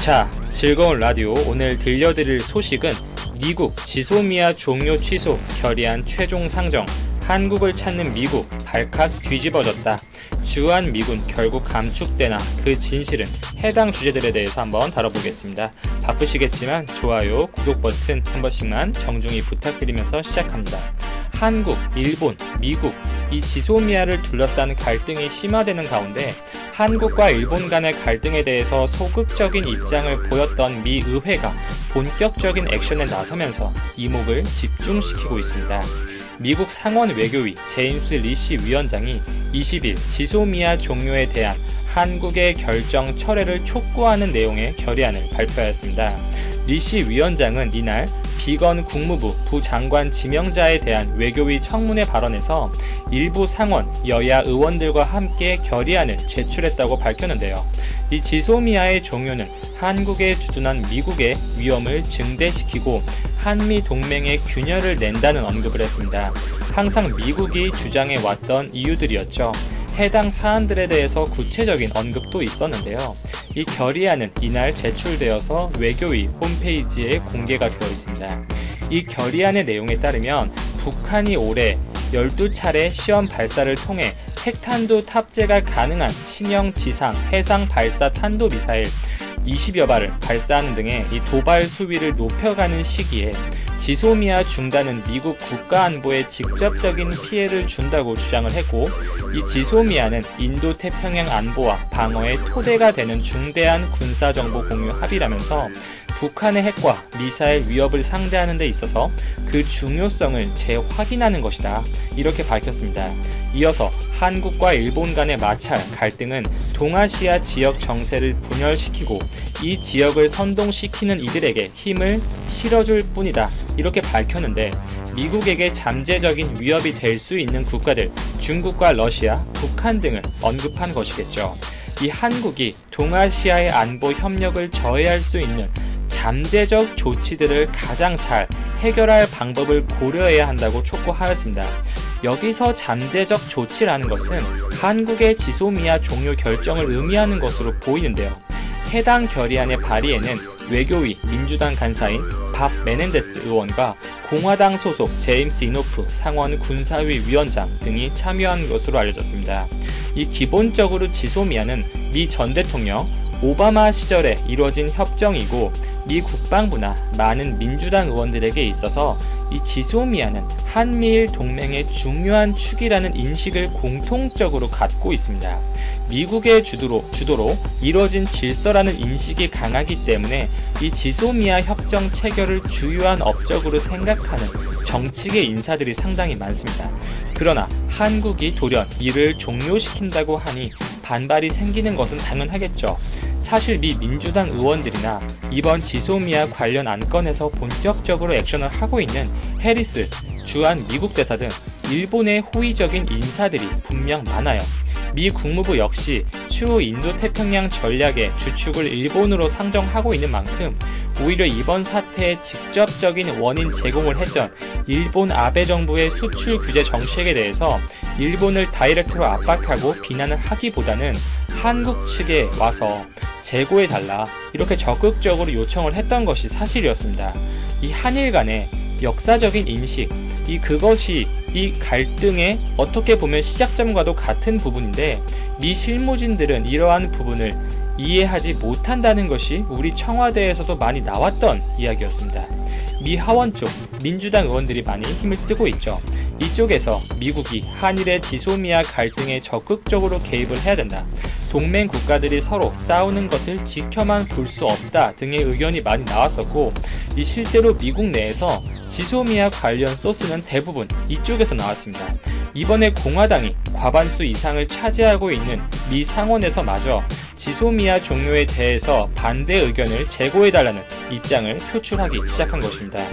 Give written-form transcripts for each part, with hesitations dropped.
자, 즐거운 라디오. 오늘 들려드릴 소식은 미국 지소미아 종료 취소, 결의안 최종 상정, 한국을 찾는 미국 발칵 뒤집어졌다, 주한 미군 결국 감축되나, 그 진실은, 해당 주제들에 대해서 한번 다뤄보겠습니다. 바쁘시겠지만 좋아요, 구독 버튼 한 번씩만 정중히 부탁드리면서 시작합니다. 한국, 일본, 미국, 이 지소미아를 둘러싼 갈등이 심화되는 가운데 한국과 일본 간의 갈등에 대해서 소극적인 입장을 보였던 미 의회가 본격적인 액션에 나서면서 이목을 집중시키고 있습니다. 미국 상원 외교위 제임스 리시 위원장이 20일 지소미아 종료에 대한 한국의 결정 철회를 촉구하는 내용의 결의안을 발표하였습니다. 리시 위원장은 이날 비건 국무부 부장관 지명자에 대한 외교위 청문회 발언에서 일부 상원 여야 의원들과 함께 결의안을 제출했다고 밝혔는데요. 이 지소미아의 종료는 한국에 주둔한 미국의 위험을 증대시키고 한미 동맹의 균열을 낸다는 언급을 했습니다. 항상 미국이 주장해왔던 이유들이었죠. 해당 사안들에 대해서 구체적인 언급도 있었는데요. 이 결의안은 이날 제출되어서 외교위 홈페이지에 공개가 되어 있습니다. 이 결의안의 내용에 따르면 북한이 올해 12차례 시험 발사를 통해 핵탄두 탑재가 가능한 신형 지상 해상 발사 탄도미사일 20여 발을 발사하는 등의 이 도발 수위를 높여가는 시기에 지소미아 중단은 미국 국가안보에 직접적인 피해를 준다고 주장을 했고, 이 지소미아는 인도태평양 안보와 방어의 토대가 되는 중대한 군사정보 공유 합의라면서 북한의 핵과 미사일 위협을 상대하는 데 있어서 그 중요성을 재확인하는 것이다, 이렇게 밝혔습니다. 이어서 한국과 일본 간의 마찰, 갈등은 동아시아 지역 정세를 분열시키고 이 지역을 선동시키는 이들에게 힘을 실어줄 뿐이다, 이렇게 밝혔는데, 미국에게 잠재적인 위협이 될 수 있는 국가들, 중국과 러시아, 북한 등을 언급한 것이겠죠. 이 한국이 동아시아의 안보 협력을 저해할 수 있는 잠재적 조치들을 가장 잘 해결할 방법을 고려해야 한다고 촉구하였습니다. 여기서 잠재적 조치라는 것은 한국의 지소미아 종료 결정을 의미하는 것으로 보이는데요. 해당 결의안의 발의에는 외교위 민주당 간사인 밥 메넨데스 의원과 공화당 소속 제임스 이노프 상원 군사위 위원장 등이 참여한 것으로 알려졌습니다. 이 기본적으로 지소미아는 미 전 대통령 오바마 시절에 이루어진 협정이고, 미 국방부나 많은 민주당 의원들에게 있어서 이 지소미아는 한미일 동맹의 중요한 축이라는 인식을 공통적으로 갖고 있습니다. 미국의 주도로 이루어진 질서라는 인식이 강하기 때문에 이 지소미아 협정 체결을 주요한 업적으로 생각하는 정치계 인사들이 상당히 많습니다. 그러나 한국이 돌연 이를 종료시킨다고 하니 반발이 생기는 것은 당연하겠죠. 사실 미 민주당 의원들이나 이번 지소미아 관련 안건에서 본격적으로 액션을 하고 있는 해리스 주한 미국 대사 등 일본의 호의적인 인사들이 분명 많아요. 미 국무부 역시 추후 인도태평양 전략의 주축을 일본으로 상정하고 있는 만큼 오히려 이번 사태의 직접적인 원인 제공을 했던 일본 아베 정부의 수출 규제 정책에 대해서 일본을 다이렉트로 압박하고 비난을 하기보다는 한국 측에 와서 재고해달라, 이렇게 적극적으로 요청을 했던 것이 사실이었습니다. 이 한일 간의 역사적인 인식, 그것이 이 갈등의 어떻게 보면 시작점과도 같은 부분인데, 미 실무진들은 이러한 부분을 이해하지 못한다는 것이 우리 청와대에서도 많이 나왔던 이야기였습니다. 미 하원 쪽 민주당 의원들이 많이 힘을 쓰고 있죠. 이쪽에서 미국이 한일의 지소미아 갈등에 적극적으로 개입을 해야 된다, 동맹 국가들이 서로 싸우는 것을 지켜만 볼 수 없다 등의 의견이 많이 나왔었고, 이 실제로 미국 내에서 지소미아 관련 소스는 대부분 이쪽에서 나왔습니다. 이번에 공화당이 과반수 이상을 차지하고 있는 미 상원에서마저 지소미아 종료에 대해서 반대 의견을 제고해달라는 입장을 표출하기 시작한 것입니다.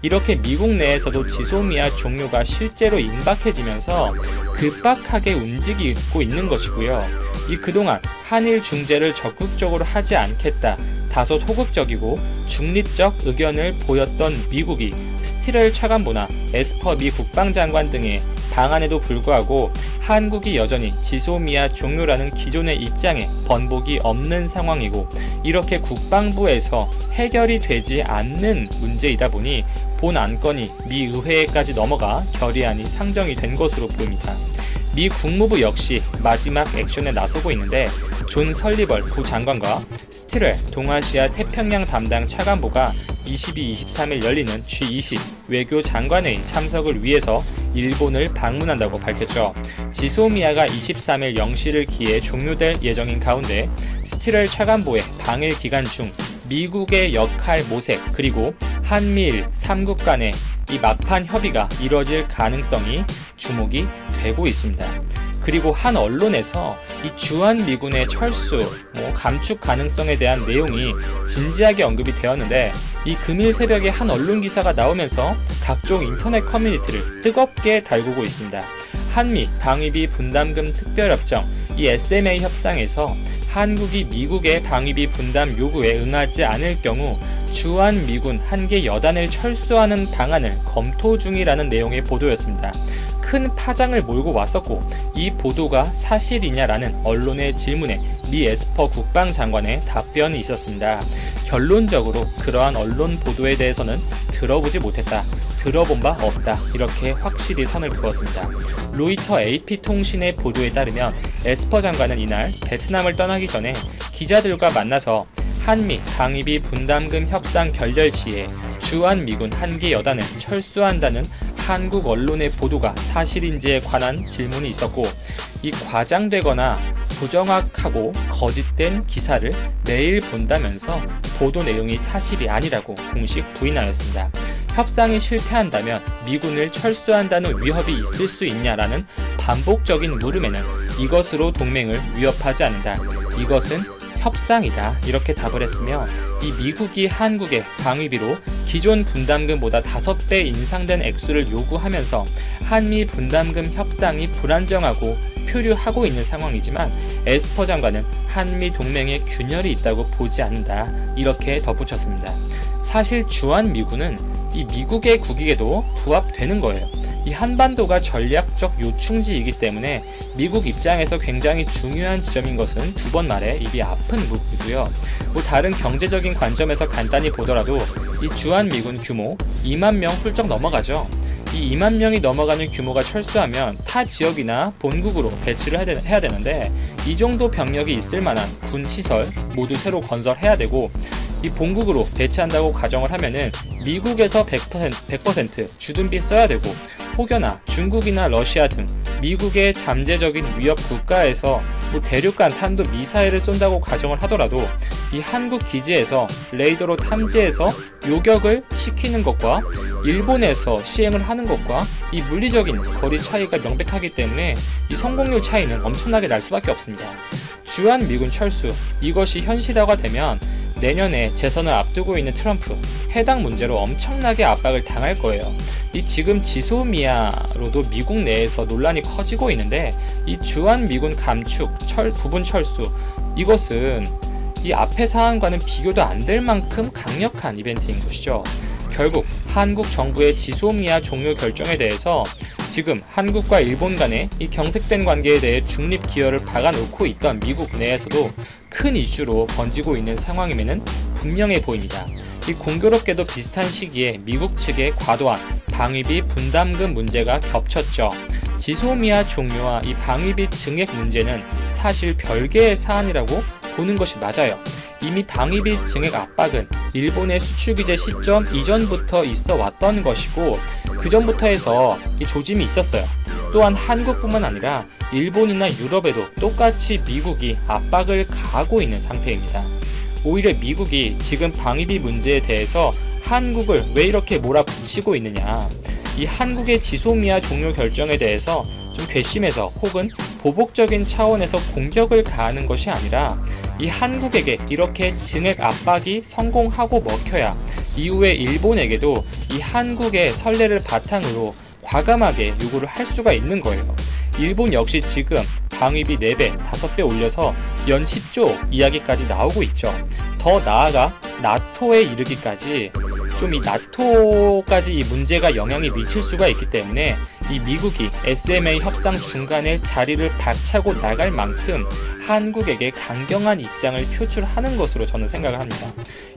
이렇게 미국 내에서도 지소미아 종료가 실제로 임박해지면서 급박하게 움직이고 있는 것이고요. 그동안 한일 중재를 적극적으로 하지 않겠다, 다소 소극적이고 중립적 의견을 보였던 미국이 스티렐 차관보나 에스퍼 미 국방장관 등의 방안에도 불구하고 한국이 여전히 지소미아 종료라는 기존의 입장에 번복이 없는 상황이고, 이렇게 국방부에서 해결이 되지 않는 문제이다 보니 본 안건이 미 의회에까지 넘어가 결의안이 상정이 된 것으로 보입니다. 미 국무부 역시 마지막 액션에 나서고 있는데, 존 설리벌 부장관과 스티렐 동아시아 태평양 담당 차관보가 22, 23일 열리는 G20 외교장관회의 참석을 위해서 일본을 방문한다고 밝혔죠. 지소미아가 23일 0시를 기해 종료될 예정인 가운데 스티렐 차관보의 방일 기간 중 미국의 역할 모색, 그리고 한미일 3국 간의 이 막판 협의가 이뤄질 가능성이 주목이 되고 있습니다. 그리고 한 언론에서 이 주한미군의 철수, 감축 가능성에 대한 내용이 진지하게 언급이 되었는데, 이 금일 새벽에 한 언론 기사가 나오면서 각종 인터넷 커뮤니티를 뜨겁게 달구고 있습니다. 한미 방위비 분담금 특별협정, 이 SMA 협상에서 한국이 미국의 방위비 분담 요구에 응하지 않을 경우 주한미군 한개 여단을 철수하는 방안을 검토 중이라는 내용의 보도였습니다. 큰 파장을 몰고 왔었고, 이 보도가 사실이냐라는 언론의 질문에 미 에스퍼 국방장관의 답변이 있었습니다. 결론적으로 그러한 언론 보도에 대해서는 들어보지 못했다, 들어본 바 없다, 이렇게 확실히 선을 그었습니다. 로이터 AP통신의 보도에 따르면 에스퍼 장관은 이날 베트남을 떠나기 전에 기자들과 만나서 한미 방위비 분담금 협상 결렬 시에 주한미군 한개 여단을 철수한다는 한국 언론의 보도가 사실인지에 관한 질문이 있었고, 이 과장되거나 부정확하고 거짓된 기사를 매일 본다면서 보도 내용이 사실이 아니라고 공식 부인하였습니다. 협상이 실패한다면 미군을 철수한다는 위협이 있을 수 있냐라는 반복적인 물음에는 이것으로 동맹을 위협하지 않는다, 이것은 협상이다, 이렇게 답을 했으며, 이 미국이 한국의 방위비로 기존 분담금보다 5배 인상된 액수를 요구하면서 한미 분담금 협상이 불안정하고 표류하고 있는 상황이지만, 에스퍼 장관은 한미 동맹에 균열이 있다고 보지 않는다, 이렇게 덧붙였습니다. 사실 주한미군은 이 미국의 국익에도 부합되는 거예요. 이 한반도가 전략적 요충지이기 때문에 미국 입장에서 굉장히 중요한 지점인 것은 두 번 말해 입이 아픈 부분이고요. 다른 경제적인 관점에서 간단히 보더라도 이 주한미군 규모 2만 명 훌쩍 넘어가죠. 이 2만 명이 넘어가는 규모가 철수하면 타 지역이나 본국으로 배치를 해야 되는데, 이 정도 병력이 있을 만한 군 시설 모두 새로 건설해야 되고, 이 본국으로 배치한다고 가정을 하면은 미국에서 100% 주둔비 써야 되고, 혹여나 중국이나 러시아 등 미국의 잠재적인 위협 국가에서 대륙간 탄도 미사일을 쏜다고 가정을 하더라도 이 한국 기지에서 레이더로 탐지해서 요격을 시키는 것과 일본에서 시행을 하는 것과 이 물리적인 거리 차이가 명백하기 때문에 이 성공률 차이는 엄청나게 날 수밖에 없습니다. 주한미군 철수, 이것이 현실화가 되면 내년에 재선을 앞두고 있는 트럼프, 해당 문제로 엄청나게 압박을 당할 거예요. 이 지금 지소미아로도 미국 내에서 논란이 커지고 있는데, 이 주한미군 감축, 부분 철수, 이것은 이 앞의 사안과는 비교도 안 될 만큼 강력한 이벤트인 것이죠. 결국 한국 정부의 지소미아 종료 결정에 대해서 지금 한국과 일본 간의 이 경색된 관계에 대해 중립 기여를 박아놓고 있던 미국 내에서도 큰 이슈로 번지고 있는 상황임에는 분명해 보입니다. 이 공교롭게도 비슷한 시기에 미국 측의 과도한 방위비 분담금 문제가 겹쳤죠. 지소미아 종료와 이 방위비 증액 문제는 사실 별개의 사안이라고 보는 것이 맞아요. 이미 방위비 증액 압박은 일본의 수출 규제 시점 이전부터 있어 왔던 것이고, 그 전부터 해서 이 조짐이 있었어요. 또한 한국뿐만 아니라 일본이나 유럽에도 똑같이 미국이 압박을 가하고 있는 상태입니다. 오히려 미국이 지금 방위비 문제에 대해서 한국을 왜 이렇게 몰아붙이고 있느냐, 이 한국의 지소미아 종료 결정에 대해서 좀 괘씸해서 혹은 보복적인 차원에서 공격을 가하는 것이 아니라, 이 한국에게 이렇게 증액 압박이 성공하고 먹혀야 이후에 일본에게도 이 한국의 선례를 바탕으로 과감하게 요구를 할 수가 있는 거예요. 일본 역시 지금 방위비 4배, 5배 올려서 연 10조 이야기까지 나오고 있죠. 더 나아가 나토에 이르기까지 좀 이 나토까지 이 문제가 영향이 미칠 수가 있기 때문에 이 미국이 SMA 협상 중간에 자리를 박차고 나갈 만큼 한국에게 강경한 입장을 표출하는 것으로 저는 생각을 합니다.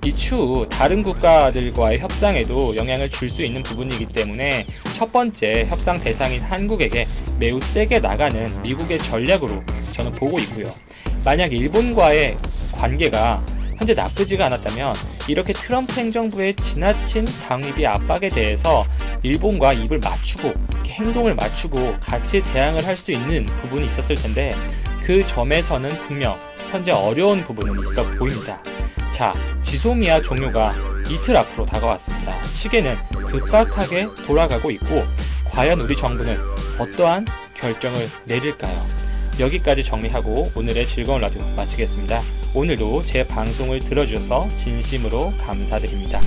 이 추후 다른 국가들과의 협상에도 영향을 줄 수 있는 부분이기 때문에 첫 번째 협상 대상인 한국에게 매우 세게 나가는 미국의 전략으로 저는 보고 있고요. 만약 일본과의 관계가 현재 나쁘지가 않았다면 이렇게 트럼프 행정부의 지나친 방위비 압박에 대해서 일본과 입을 맞추고 행동을 맞추고 같이 대항을 할 수 있는 부분이 있었을 텐데 그 점에서는 분명 현재 어려운 부분은 있어 보입니다. 자, 지소미아 종료가 이틀 앞으로 다가왔습니다. 시계는 급박하게 돌아가고 있고 과연 우리 정부는 어떠한 결정을 내릴까요? 여기까지 정리하고 오늘의 즐거운 라디오 마치겠습니다. 오늘도 제 방송을 들어주셔서 진심으로 감사드립니다.